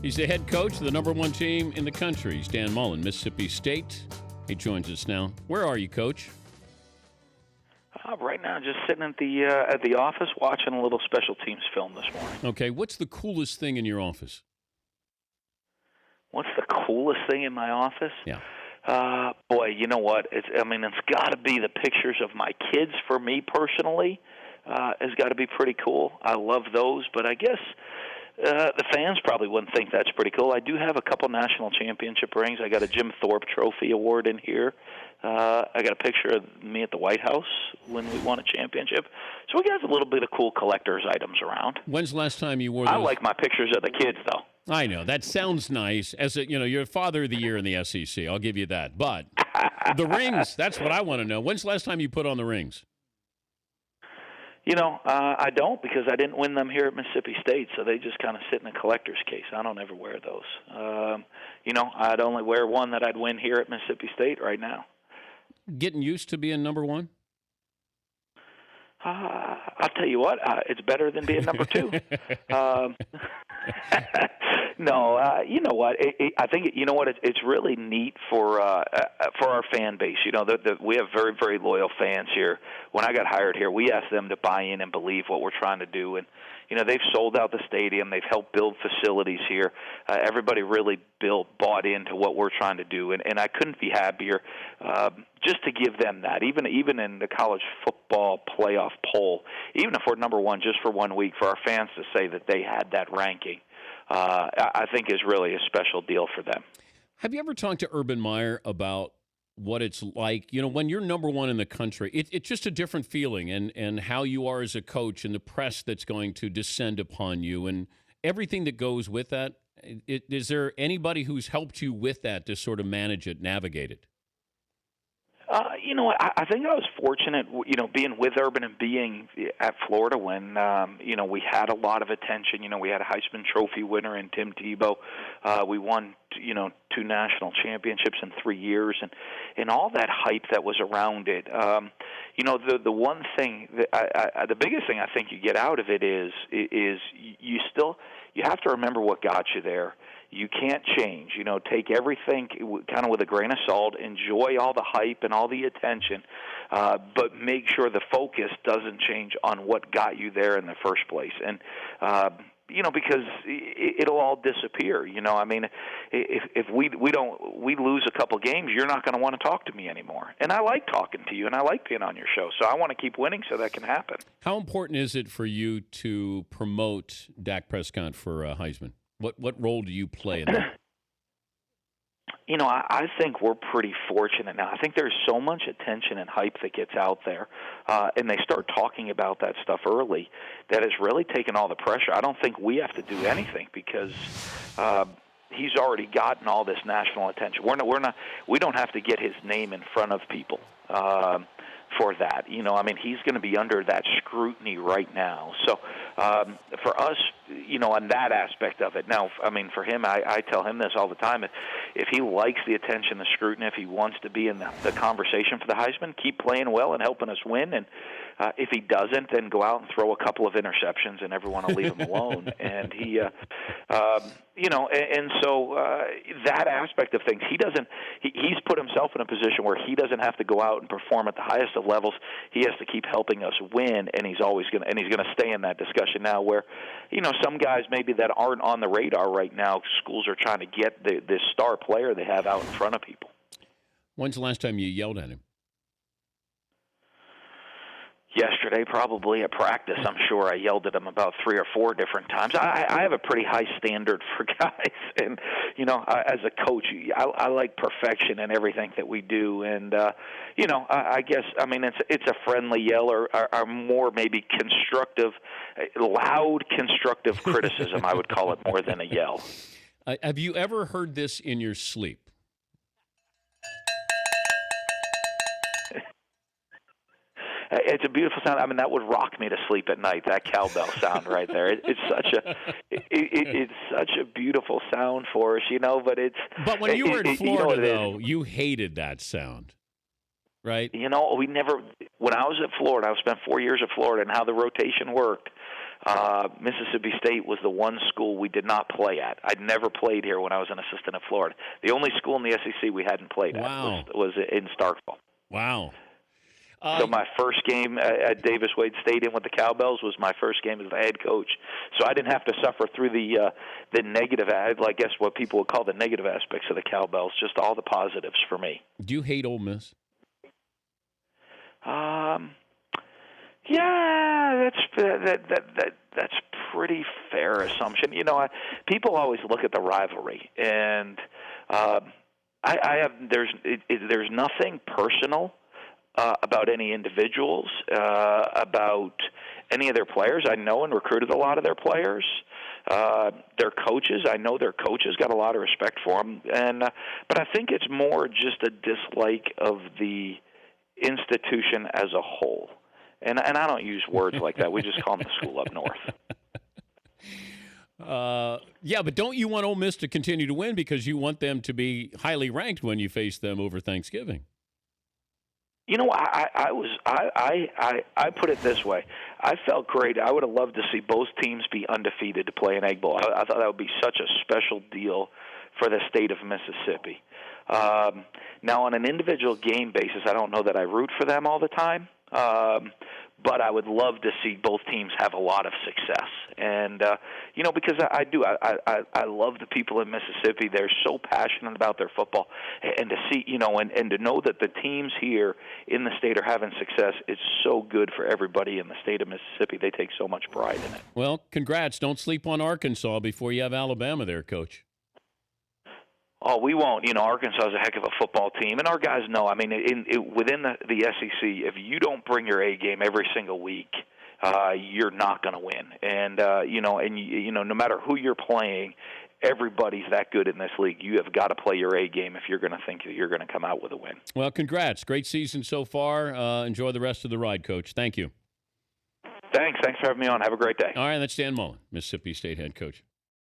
He's the head coach of the number one team in the country. He's Dan Mullen, Mississippi State. He joins us now. Where are you, Coach? Right now, just sitting at the office watching a little special teams film this morning. Okay, what's the coolest thing in your office? What's the coolest thing in my office? Yeah. Boy, you know what? It's got to be the pictures of my kids for me personally. Has got to be pretty cool. I love those, but I guess the fans probably wouldn't think that's pretty cool. I do have a couple national championship rings. I got a Jim Thorpe Trophy Award in here. I got a picture of me at the White House when we won a championship. So we got a little bit of cool collector's items around. When's the last time you wore those? I like my pictures of the kids, though. I know. That sounds nice. You're Father of the Year in the SEC. I'll give you that. But the rings, that's what I want to know. When's the last time you put on the rings? I don't, because I didn't win them here at Mississippi State, so they just kind of sit in a collector's case. I don't ever wear those. I'd only wear one that I'd win here at Mississippi State right now. Getting used to being number one? I'll tell you what, it's better than being number two. No, you know what? I think it's really neat for our fan base. We have very, very loyal fans here. When I got hired here, we asked them to buy in and believe what we're trying to do, and they've sold out the stadium. They've helped build facilities here. Everybody really bought into what we're trying to do, and I couldn't be happier. Just to give them that, even in the college football playoff poll, even if we're number one just for 1 week, for our fans to say that they had that ranking, I think is really a special deal for them. Have you ever talked to Urban Meyer about what it's like? When you're number one in the country, it's just a different feeling, and how you are as a coach, and the press that's going to descend upon you, and everything that goes with that. Is there anybody who's helped you with that to sort of manage it, navigate it? I think I was fortunate, being with Urban and being at Florida when, we had a lot of attention. We had a Heisman Trophy winner in Tim Tebow. We won, 2 national championships in 3 years, and all that hype that was around it. The one thing, the biggest thing I think you get out of it is you have to remember what got you there. You can't change. Take everything kind of with a grain of salt. Enjoy all the hype and all the attention, but make sure the focus doesn't change on what got you there in the first place. And because it'll all disappear. If we lose a couple games, you're not going to want to talk to me anymore. And I like talking to you, and I like being on your show. So I want to keep winning so that can happen. How important is it for you to promote Dak Prescott for Heisman? What role do you play in that? I think we're pretty fortunate now. I think there's so much attention and hype that gets out there, and they start talking about that stuff early, that has really taken all the pressure. I don't think we have to do anything, because he's already gotten all this national attention. We don't have to get his name in front of people for that. He's going to be under that scrutiny right now. So for us, on that aspect of it. Now, for him, I tell him this all the time. If he likes the attention, the scrutiny, if he wants to be in the conversation for the Heisman, keep playing well and helping us win. And if he doesn't, then go out and throw a couple of interceptions, and everyone will leave him alone. And he, that aspect of things, he's put himself in a position where he doesn't have to go out and perform at the highest of levels. He has to keep helping us win, and he's going to stay in that discussion now. Where, some guys maybe that aren't on the radar right now, schools are trying to get this star player they have out in front of people. When's the last time you yelled at him? Yesterday, probably at practice. I'm sure I yelled at him about 3 or 4 different times. I have a pretty high standard for guys, and as a coach, I like perfection in everything that we do. And I guess it's a friendly yell, or more maybe constructive, loud constructive criticism. I would call it more than a yell. Have you ever heard this in your sleep? It's a beautiful sound. That would rock me to sleep at night. That cowbell sound right there. It's such a beautiful sound for us, But it's. But when you were in Florida, though, you hated that sound, right? We never. When I was at Florida, I spent 4 years at Florida, and how the rotation worked. Mississippi State was the one school we did not play at. I'd never played here when I was an assistant at Florida. The only school in the SEC we hadn't played at was in Starkville. Wow. So my first game at Davis Wade Stadium with the Cowbells was my first game as the head coach. So I didn't have to suffer through the negative, I guess what people would call the negative aspects of the Cowbells, just all the positives for me. Do you hate Ole Miss? Yeah, that's pretty fair assumption. People always look at the rivalry, and there's nothing personal about any individuals, about any of their players. I know and recruited a lot of their players. Their coaches, I know their coaches got a lot of respect for them, but I think it's more just a dislike of the institution as a whole. And I don't use words like that. We just call them the school up north. Yeah, but don't you want Ole Miss to continue to win because you want them to be highly ranked when you face them over Thanksgiving? I put it this way. I felt great. I would have loved to see both teams be undefeated to play an Egg Bowl. I thought that would be such a special deal for the state of Mississippi. Now, on an individual game basis, I don't know that I root for them all the time. But I would love to see both teams have a lot of success, and because I do. I love the people in Mississippi. They're so passionate about their football, and to see, and to know that the teams here in the state are having success is so good for everybody in the state of Mississippi. They take so much pride in it. Well, congrats. Don't sleep on Arkansas before you have Alabama there, Coach. Oh, we won't. Arkansas is a heck of a football team, and our guys know. I mean, within the SEC, if you don't bring your A game every single week, you're not going to win. And no matter who you're playing, everybody's that good in this league. You have got to play your A game if you're going to think that you're going to come out with a win. Well, congrats. Great season so far. Enjoy the rest of the ride, Coach. Thank you. Thanks for having me on. Have a great day. All right, that's Dan Mullen, Mississippi State head coach.